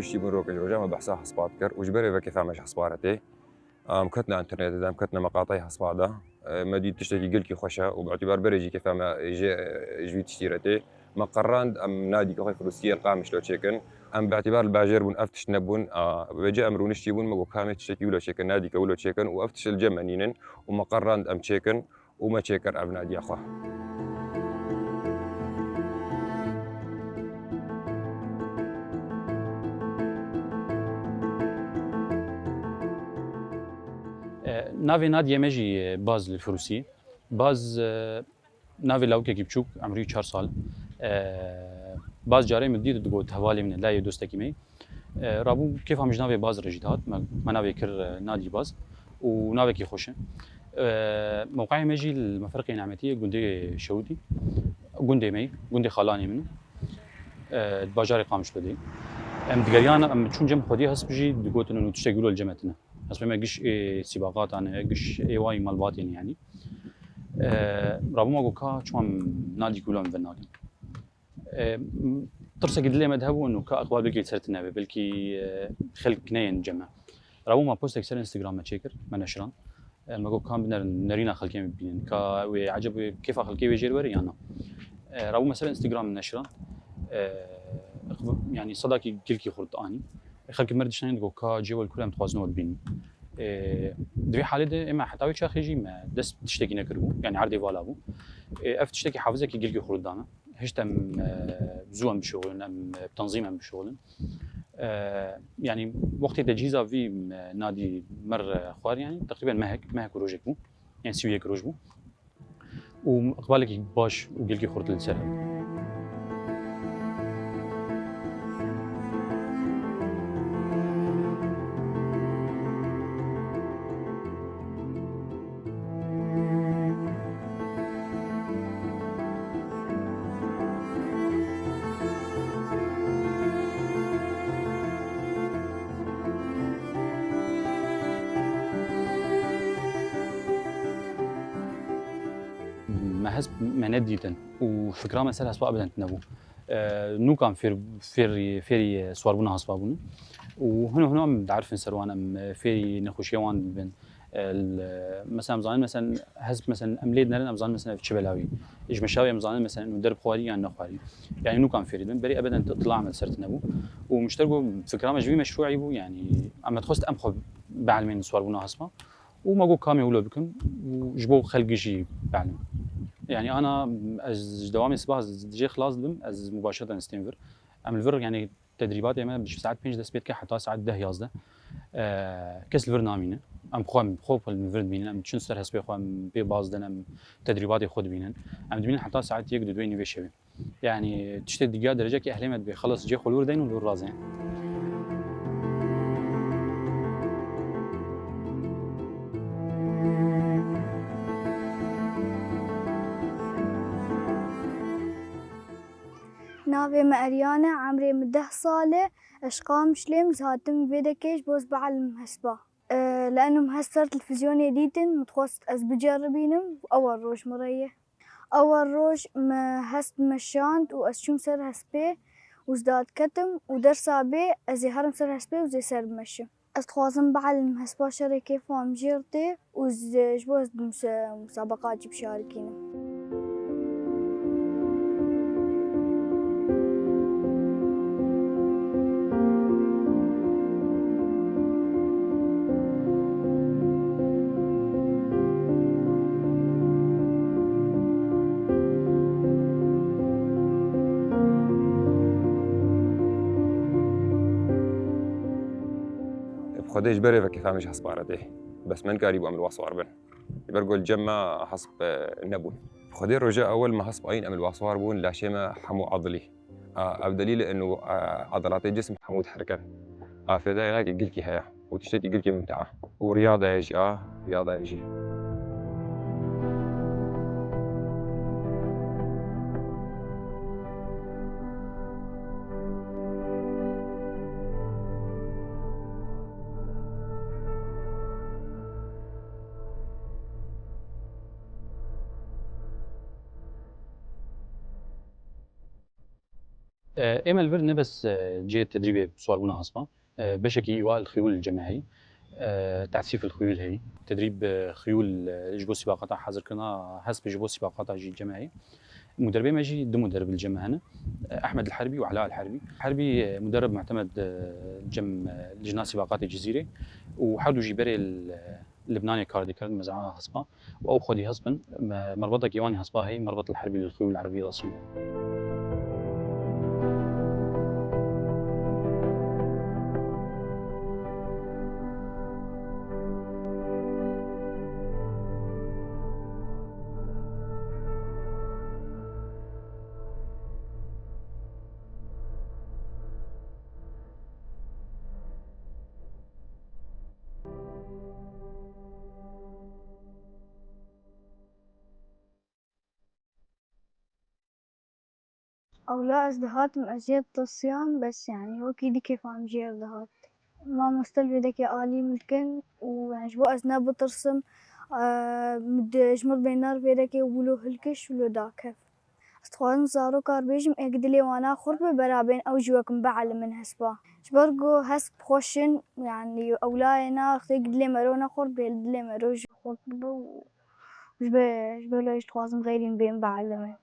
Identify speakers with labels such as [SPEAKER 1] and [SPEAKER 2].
[SPEAKER 1] نشتي بن روكج رجع بحسها حصبات كر وجبري فكيف عمش حصبارتي مكتنا انترنت دا مكتنا مقاطعي حصبادا مدي تشتكي قلكي خوشة وباعتبار بريجي كيف ما جوي تشتيرتي مقران ام نادي كوي فروسية القامش لو تشيكن ام باعتبار الباجر بن افتش نبون بجا امرون نشتيبون مقو كامل تشتكي ولا تشيكن نادي كولو تشيكن وافتش الجمعنين ومقران ام تشيكن وما تشيكر ام نادي اخوه
[SPEAKER 2] ناوی نادیه مجی باز الفروسي باز ناوی لاوكي كيبچوك عمري 4 سال باز جاري مديد دقوت حوالي من لا يدوستكي مي رابو كيف مش ناوي باز رجيتات ما ناوي كر نادي باز وناوي كي خوشه موقعي مجي المفرقه نعمتيه جندي شودي جندي مي جندي خلاني منه باجاري قامش لدي ام دقريانا ام تشون جنب خدي هس بجي دقوت انه تشتغلوا الجمعتنا هس ما قش سباقات انا قش اي واي مالبات يعني رابو ما قوكا شوان نادي كلهم بناكن طرسه قد لي مذهبه انه كاقوال بلكي صرت النبي بلكي خلق كنين جمع رابو ما بوست اكسل انستغرام ما تشيكر ما نشران ما قو كان نرينا خلقين بين كا عجب كيف خلقي ويجي وري انا رابو مثلا انستغرام نشران يعني صداقي كلكي خرط اني خلق مردشان قو كا جوال كلهم توازنوا بين دوی حاله اما حتى ويش اخي ما دست تشتكي نكربو يعني عردي فالابو اف تشتكي حافظك يجلقي خرط دانا هشتم زوم بشغلن ام بتنظيم بشغلن يعني وقت تجهيزها في نادي مر خوار يعني تقريبا مهك روجك بو يعني سويك روج بو وقبالك باش وجلقي خرط للسر ما هس منديتن وفكره مثلا اسباب بدن تنبو نو كان فيري سواربونا اسبابون وهنا بعرف نسروان ام فيري نخوشيوان بين مثلا مزان مثلا حزب مثلا امليد نرن مزان مثلا في شبلاوي ايش مشاوي مزان مثلا انه درب خواري يعني نخواري يعني نو كان فيري بري ابدا تطلع من سرت نبو ومشتركوا فكره مجبي مشروعي بو يعني اما تخست ام خو بعلمين سواربونا اسباب وما جو كامي ولا بكم وجبو خلقي شيء بعلم يعني انا از دوامي صباح جي خلاص دم از مباشره نستنفر ام الفر يعني تدريبات ما بش ساعات 5 دس بيت حتى ساعات 10 11 كاس الفر نامينه ام خوف الفر بينن ام تشن سر حسبي خوام بي باز دنم تدريبات خود بينن ام دبين حتى ساعات يقدر دويني بشوي يعني تشتد دقيقه درجه كي اهلمت بخلص جي خلور دين ولور رازين
[SPEAKER 3] ناوي مأريانا عمري 10 صالة أشقام شلم زهاتم فيدكيش بوز بعلم هسبا لأنه مهسر تلفزيون جديدن متخصص أز بجربينم أول روج مريه أول روج ما هست مشانت وأشوم سر هسبي وزداد كتم ودرسا بي أزي هرم سر هسبي وزي سر بمشي أستخوازم بعلم هسبا شركة فام جيرتي وزجبوز مسابقات بشاركينه
[SPEAKER 1] خديش بري فكيف عمش حصبارتي بس من قاري بو امل واصوار بن برقول جمع حسب نبون خدي الرجاء اول ما حسب اين امل واصوار بون لا شيء حمو عضلي بدليل انه عضلات الجسم حمو تحركن في ذلك قلكي هيا وتشتكي قلكي ممتعه ورياضه يجي رياضه يجي
[SPEAKER 2] ايمن الفيرن بس جي التدريبه بصور بنا هصبا بشكي ايواء الخيول الجماعي تعسيف الخيول هي تدريب خيول جبو سباقات حاضر كنا حسب جبو سباقات جي جماعي مدربين ما يجي دو مدرب الجم هنا احمد الحربي وعلاء الحربي الحربي مدرب معتمد جم لجنة سباقات الجزيره وحاولوا جيبري اللبناني كاردي كارد مزعها هصبا او خدي هصبا مربطك يواني هصبا هي مربط الحربي للخيول العربيه الاصليه.
[SPEAKER 3] أو لا أزدهات من أزياد الصيام بس يعني هو كيدي كيف عم جي أزدهات ما مستلفي ذكي آلي ممكن ويعني جبو أزنا بترسم مد جمر بينار في ذكي وبلو هلكش ولو داكف استخوان زارو كار بيجم اقدلي وانا خربة برابين او جواك مبعل من هسبا جبرقو هسب خوشن يعني اولاينا اختي قدلي مرونا خربة قدلي مروج خربة وجبه لا يشتخوازم غيرين بين بعلمين